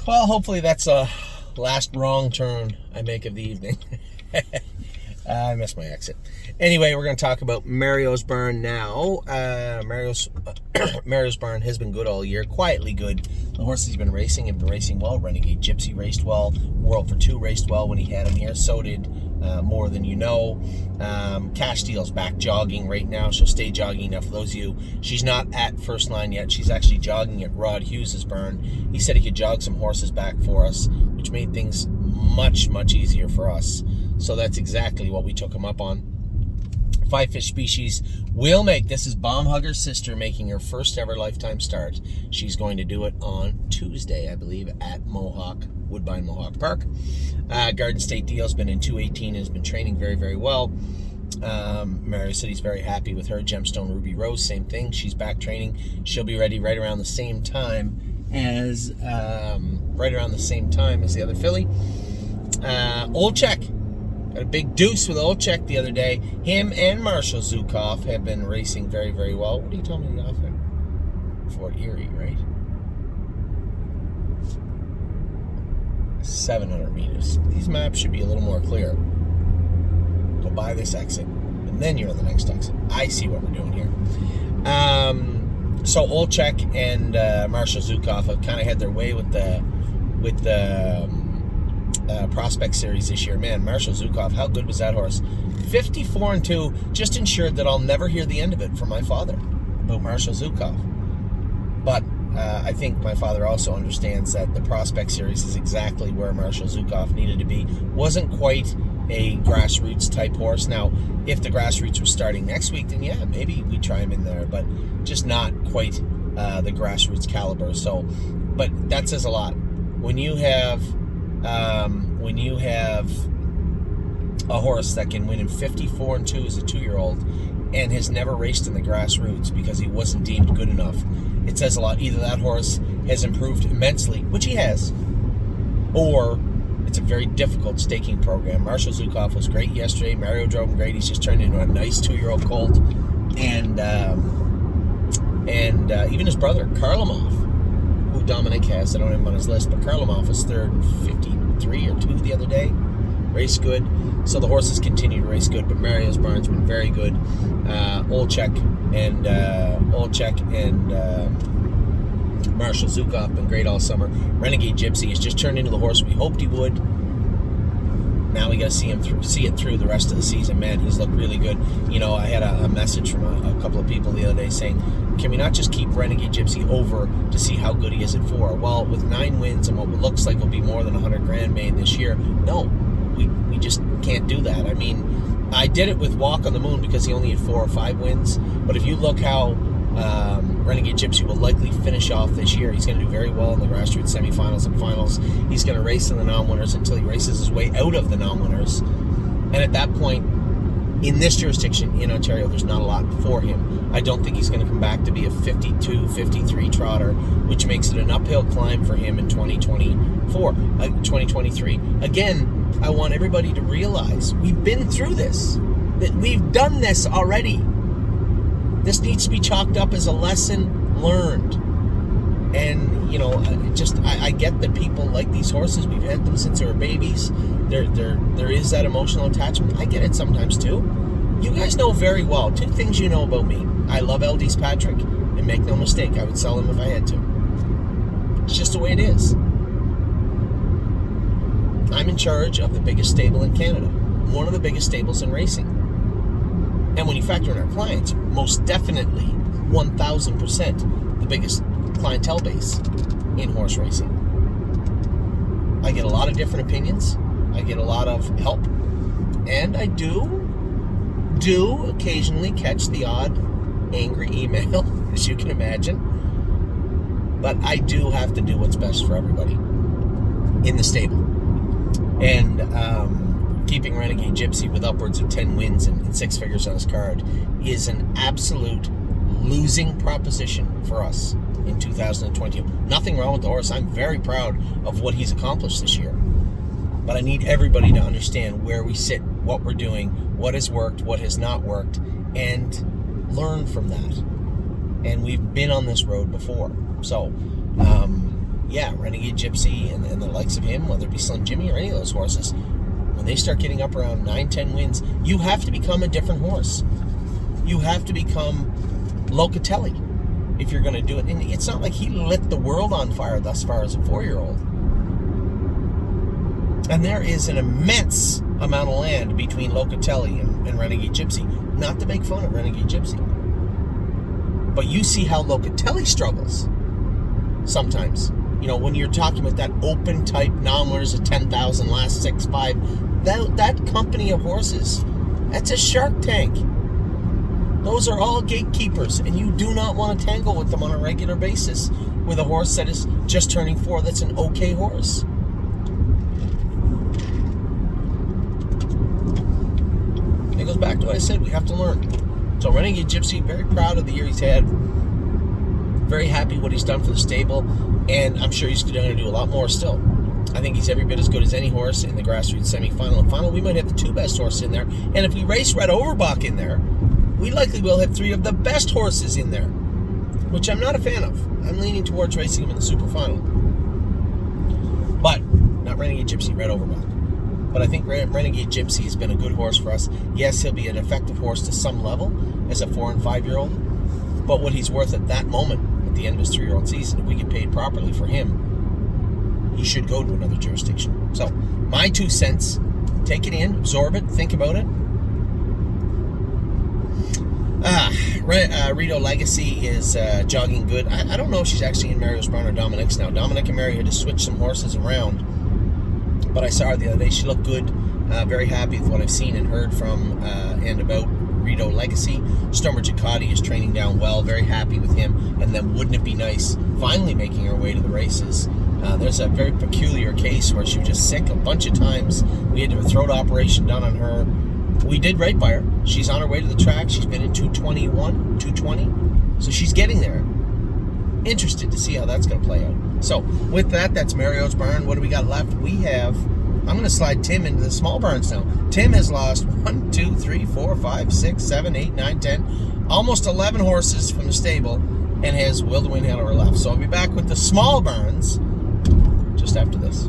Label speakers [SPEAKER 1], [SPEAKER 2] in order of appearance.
[SPEAKER 1] Well, hopefully that's a last wrong turn I make of the evening. I missed my exit. Anyway, we're going to talk about Mario's Barn now. Mario's Barn has been good all year, quietly good. The horses he's been racing have been racing well. Renegade Gypsy raced well. World for Two raced well when he had him here. So did More Than You Know. Cash Deal's back jogging right now. She'll stay jogging. Now, for those of you, she's not at first line yet. She's actually jogging at Rod Hughes' barn. He said he could jog some horses back for us, which made things much, much easier for us. So that's exactly what we took him up on. 5 fish species will make, this is Bomb Hugger's sister making her first ever lifetime start. She's going to do it on Tuesday, I believe, at Woodbine Mohawk Park. Garden State Deal's been in 218 and has been training very, very well. Mario said he's very happy with her. Gemstone Ruby Rose, same thing. She's back training. She'll be ready right around the same time as the other filly. Old Check. Got a big deuce with Old Check the other day. Him and Marshall Zukov have been racing very, very well. What are you telling me the offer? Fort Erie, right? 700 meters. These maps should be a little more clear. Go by this exit, and then you're on the next exit. I see what we're doing here. So Old Check and Marshall Zukov have kind of had their way with the Prospect Series this year. Man, Marshall Zukov, how good was that horse? 54-2, just ensured that I'll never hear the end of it from my father about Marshall Zukov. But I think my father also understands that the Prospect Series is exactly where Marshall Zukov needed to be. Wasn't quite a grassroots type horse. Now, if the grassroots was starting next week, then yeah, maybe we try him in there, but just not quite the grassroots caliber. So, but that says a lot. When you have a horse that can win in 54-2 as a 2-year-old and has never raced in the grassroots because he wasn't deemed good enough, it says a lot. Either that horse has improved immensely, which he has, or it's a very difficult staking program. Marshall Zukov was great yesterday. Mario drove him great. He's just turned into a nice 2-year-old colt. And even his brother, Karlamov, who Dominic has, I don't have him on his list, but Karlamov was third in 53 or 2 the other day. Raced good. So the horses continue to race good, but Mario's Barn's been very good. Old Check and Marshall Zukov been great all summer. Renegade Gypsy has just turned into the horse we hoped he would. Now we got to see it through the rest of the season. Man, he's looked really good. You know, I had a message from a couple of people the other day saying, can we not just keep Renegade Gypsy over to see how good he is at 4? Well, with 9 wins and what looks like will be more than $100,000 made this year, no, we just can't do that. I mean, I did it with Walk on the Moon because he only had 4 or 5 wins. But if you look how Renegade Gypsy will likely finish off this year, he's going to do very well in the grassroots semifinals and finals. He's going to race in the non-winners until he races his way out of the non-winners. And at that point, in this jurisdiction in Ontario, there's not a lot for him. I don't think he's going to come back to be a 52, 53 trotter, which makes it an uphill climb for him in 2023. Again, I want everybody to realize we've been through this, that we've done this already. This needs to be chalked up as a lesson learned. And, you know, I get that people like these horses. We've had them since they were babies. There is that emotional attachment. I get it sometimes too. You guys know very well 2 things you know about me. I love LD's Patrick, and make no mistake, I would sell him if I had to. It's just the way it is. I'm in charge of the biggest stable in Canada, one of the biggest stables in racing. And when you factor in our clients, most definitely 1,000% the biggest clientele base in horse racing. I get a lot of different opinions. I get a lot of help. And I do occasionally catch the odd angry email, as you can imagine. But I do have to do what's best for everybody in the stable. And keeping Renegade Gypsy with upwards of 10 wins and 6 figures on his card is an absolute losing proposition for us in 2020. Nothing wrong with the horse. I'm very proud of what he's accomplished this year. But I need everybody to understand where we sit, what we're doing, what has worked, what has not worked, and learn from that. And we've been on this road before. So, yeah, Renegade Gypsy and the likes of him, whether it be Slim Jimmy or any of those horses, when they start getting up around 9-10 wins, you have to become a different horse. You have to become Locatelli if you're going to do it. And it's not like he lit the world on fire thus far as a 4-year-old. And there is an immense amount of land between Locatelli and Renegade Gypsy. Not to make fun of Renegade Gypsy, but you see how Locatelli struggles sometimes. You know, when you're talking about that open type non-winners of 10,000 last 6-5, that company of horses, that's a shark tank. Those are all gatekeepers, and you do not want to tangle with them on a regular basis with a horse that is just turning 4 that's an okay horse. It goes back to what I said, we have to learn. So Renegade Gypsy, very proud of the year he's had. Very happy what he's done for the stable, and I'm sure he's going to do a lot more still. I think he's every bit as good as any horse in the grassroots semifinal and final. We might have the 2 best horses in there, and if we race Red Overbach in there, we likely will have 3 of the best horses in there, which I'm not a fan of. I'm leaning towards racing him in the super final. But, not Renegade Gypsy, Red Overbach. But I think Renegade Gypsy has been a good horse for us. Yes, he'll be an effective horse to some level as a 4- and 5-year-old. But what he's worth at that moment, at the end of his 3-year-old season, if we get paid properly for him, he should go to another jurisdiction. So, my 2 cents. Take it in, absorb it, think about it. Rito Legacy is jogging good. I don't know if she's actually in Mario's barn or Dominic's now. Dominic and Mario had to switch some horses around. But I saw her the other day. She looked good. Very happy with what I've seen and heard from and about Rito Legacy. Stormer Giacatti is training down well. Very happy with him. And then wouldn't it be nice finally making her way to the races? There's a very peculiar case where she was just sick a bunch of times. We had to have a throat operation done on her. We did right by her. She's on her way to the track. She's been in 221, 220. So she's getting there. Interested to see how that's going to play out. So, with that, that's Mario's barn. What do we got left? We have, I'm going to slide Tim into the small barns now. Tim has lost 1, 2, 3, 4, 5, 6, 7, 8, 9, 10, almost 11 horses from the stable, and has Will to Win Hanover left. So I'll be back with the small barns just after this.